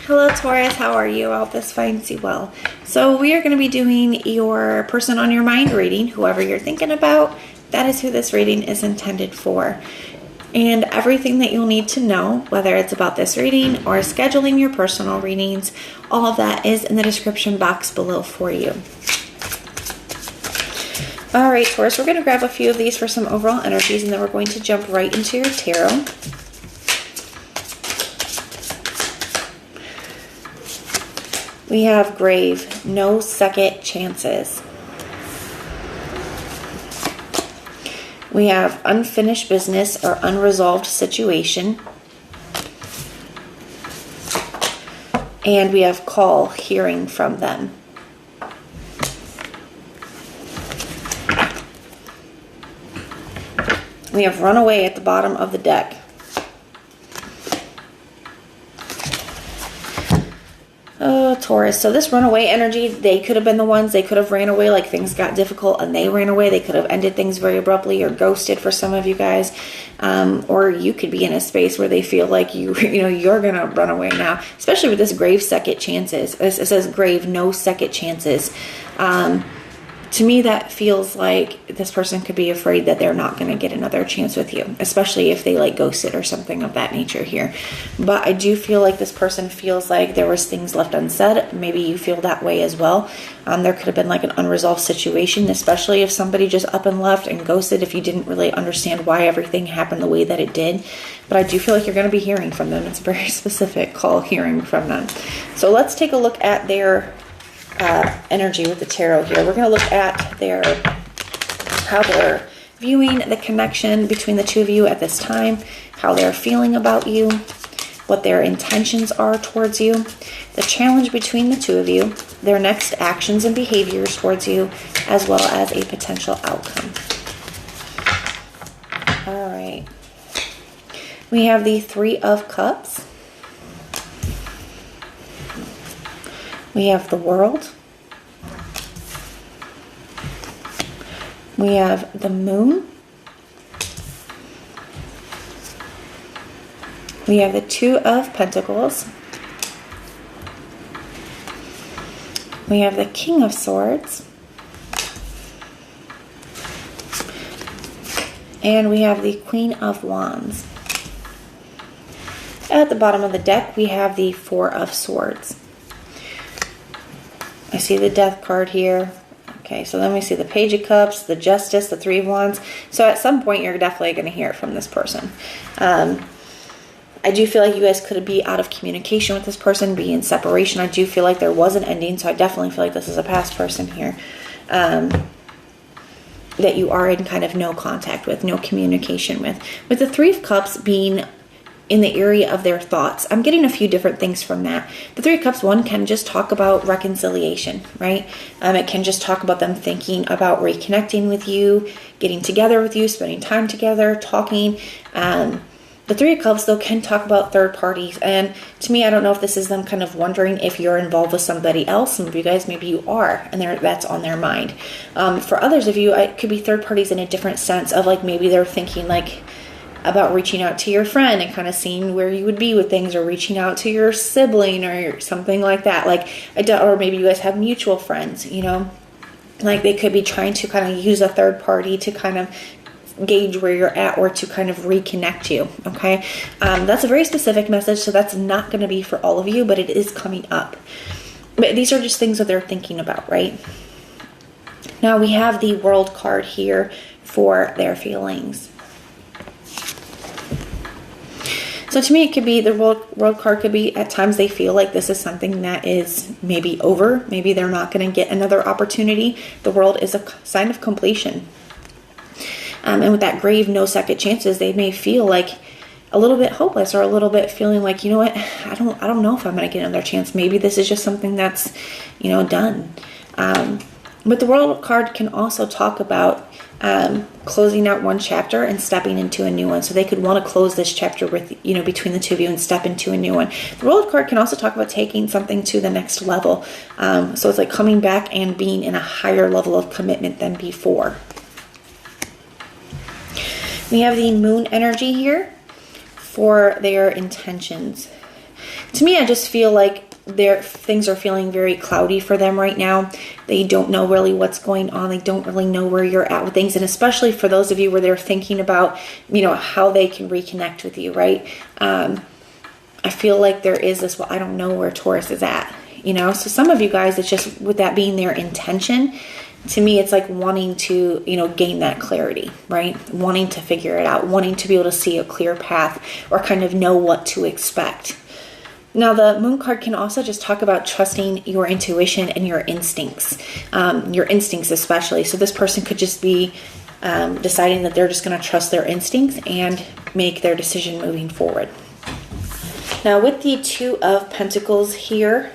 Hello Taurus, how are you? I hope this finds you well. So we are going to be doing your person on your mind reading. Whoever you're thinking about, that is who this reading is intended for. And everything that you'll need to know, whether it's about this reading or scheduling your personal readings, all of that is in the description box below for you. All right, Taurus, we're going to grab a few of these for some overall energies, and then we're going to jump right into your tarot. We have Grave, no second chances. We have unfinished business or unresolved situation. And we have call, hearing from them. We have runaway at the bottom of the deck. Oh, Taurus. So this runaway energy, they could have been the ones, they could have ran away, like things got difficult and they ran away. They could have ended things very abruptly or ghosted for some of you guys. Or you could be in a space where they feel like you're going to run away now, especially with this grave second chances. It says grave, no second chances. To me, that feels like this person could be afraid that they're not going to get another chance with you, especially if they like ghosted or something of that nature here. But I do feel like this person feels like there was things left unsaid. Maybe you feel that way as well. There could have been like an unresolved situation, especially if somebody just up and left and ghosted, if you didn't really understand why everything happened the way that it did. But I do feel like you're going to be hearing from them. It's very specific, call hearing from them. So let's take a look at their energy with the tarot here. We're going to look at how they're viewing the connection between the two of you at this time, how they're feeling about you, what their intentions are towards you, the challenge between the two of you, their next actions and behaviors towards you, as well as a potential outcome. All right. We have the Three of Cups. We have the World. We have the Moon. We have the Two of Pentacles. We have the King of Swords. And we have the Queen of Wands. At the bottom of the deck, we have the Four of Swords. I see the Death card here. Okay, so then we see the Page of Cups, the Justice, the Three of Wands. So at some point, you're definitely going to hear from this person. I do feel like you guys could be out of communication with this person, be in separation. I do feel like there was an ending, so I definitely feel like this is a past person here that you are in kind of no contact with, no communication with. With the Three of Cups being in the area of their thoughts, I'm getting a few different things from that. The Three of Cups, one, can just talk about reconciliation, right? It can just talk about them thinking about reconnecting with you, getting together with you, spending time together, talking. The Three of Cups, though, can talk about third parties. And to me, I don't know if this is them kind of wondering if you're involved with somebody else. Some of you guys, maybe you are, and that's on their mind. For others of you, it could be third parties in a different sense of like maybe they're thinking like about reaching out to your friend and kind of seeing where you would be with things, or reaching out to your sibling or something like that. Like, or maybe you guys have mutual friends, like they could be trying to kind of use a third party to kind of gauge where you're at or to kind of reconnect you. Okay. That's a very specific message. So that's not going to be for all of you, but it is coming up. But these are just things that they're thinking about, right? Now we have the World card here for their feelings. So to me, it could be the world card could be at times they feel like this is something that is maybe over. Maybe they're not going to get another opportunity. The World is a sign of completion. And with that grave, no second chances, they may feel like a little bit hopeless or a little bit feeling like, you know what, I don't know if I'm going to get another chance. Maybe this is just something that's, done. But the World card can also talk about closing out one chapter and stepping into a new one. So they could want to close this chapter with, between the two of you and step into a new one. The World card can also talk about taking something to the next level. So it's like coming back and being in a higher level of commitment than before. We have the Moon energy here for their intentions. To me, I just feel like things are feeling very cloudy for them right now. They don't know really what's going on. They don't really know where you're at with things. And especially for those of you where they're thinking about, how they can reconnect with you, right? I feel like there is this, well, I don't know where Taurus is at, So some of you guys, it's just with that being their intention. To me, it's like wanting to, gain that clarity, right? Wanting to figure it out, wanting to be able to see a clear path or kind of know what to expect. Now, the Moon card can also just talk about trusting your intuition and your instincts especially. So this person could just be deciding that they're just going to trust their instincts and make their decision moving forward. Now, with the Two of Pentacles here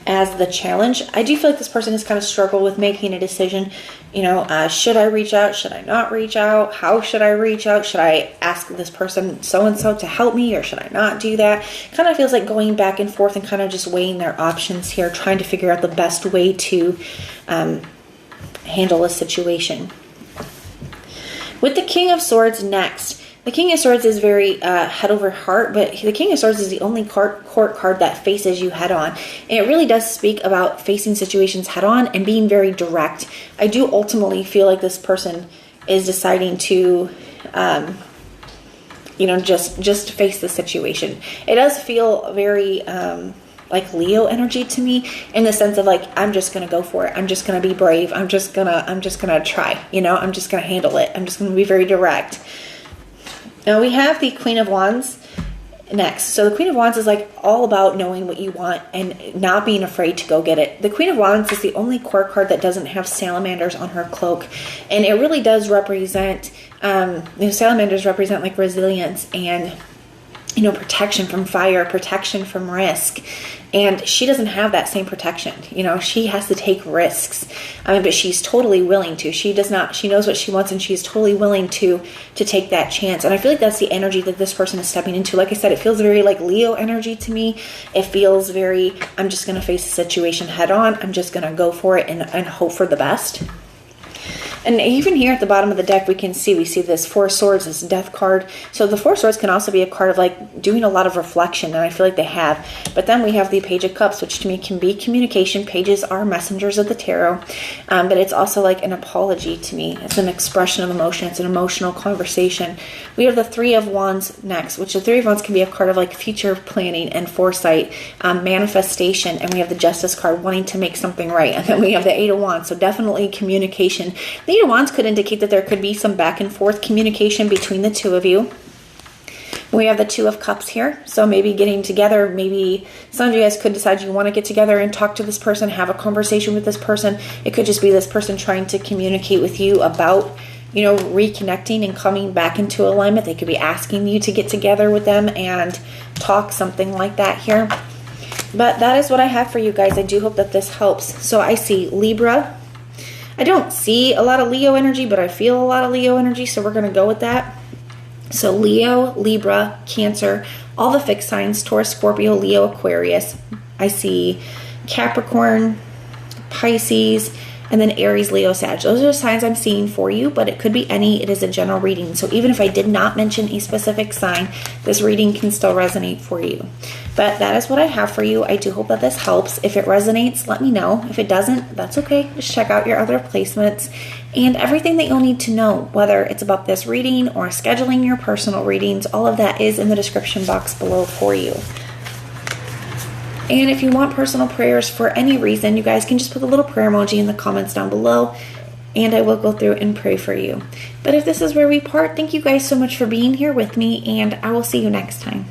as the challenge, I do feel like this person has kind of struggled with making a decision. Should I reach out? Should I not reach out? How should I reach out? Should I ask this person so-and-so to help me, or should I not do that? Kind of feels like going back and forth and kind of just weighing their options here, trying to figure out the best way to handle a situation. With the King of Swords next, the King of Swords is very head over heart, but the King of Swords is the only court card that faces you head on. And it really does speak about facing situations head on and being very direct. I do ultimately feel like this person is deciding to, just face the situation. It does feel very like Leo energy to me, in the sense of like, I'm just going to go for it. I'm just going to be brave. I'm just going to try, I'm just going to handle it. I'm just going to be very direct. Now we have the Queen of Wands next. So the Queen of Wands is like all about knowing what you want and not being afraid to go get it. The Queen of Wands is the only court card that doesn't have salamanders on her cloak. And it really does represent, salamanders represent like resilience and, protection from fire, protection from risk. And she doesn't have that same protection. She has to take risks. But she's totally willing to. She knows what she wants, and she's totally willing to take that chance. And I feel like that's the energy that this person is stepping into. Like I said, it feels very like Leo energy to me. It feels very, I'm just going to face the situation head on. I'm just going to go for it and hope for the best. And even here at the bottom of the deck, we see this Four of Swords, this Death card. So the Four of Swords can also be a card of like doing a lot of reflection, and I feel like they have. But then we have the Page of Cups, which to me can be communication. Pages are messengers of the tarot, but it's also like an apology to me. It's an expression of emotion. It's an emotional conversation. We have the Three of Wands next, which the Three of Wands can be a card of like future planning and foresight, manifestation, and we have the Justice card, wanting to make something right. And then we have the Eight of Wands, so definitely communication. The Eight of Wands could indicate that there could be some back and forth communication between the two of you. We have the Two of Cups here, so maybe getting together. Maybe some of you guys could decide you want to get together and talk to this person, have a conversation with this person. It could just be this person trying to communicate with you about, reconnecting and coming back into alignment. They could be asking you to get together with them and talk, something like that here. But that is what I have for you guys. I do hope that this helps. So I see Libra. I don't see a lot of Leo energy, but I feel a lot of Leo energy, so we're going to go with that. So Leo, Libra, Cancer, all the fixed signs, Taurus, Scorpio, Leo, Aquarius. I see Capricorn, Pisces, and then Aries, Leo, Sag. Those are the signs I'm seeing for you, but it could be any. It is a general reading. So even if I did not mention a specific sign, this reading can still resonate for you. But that is what I have for you. I do hope that this helps. If it resonates, let me know. If it doesn't, that's okay. Just check out your other placements and everything that you'll need to know, whether it's about this reading or scheduling your personal readings. All of that is in the description box below for you. And if you want personal prayers for any reason, you guys can just put a little prayer emoji in the comments down below, and I will go through and pray for you. But if this is where we part, thank you guys so much for being here with me, and I will see you next time.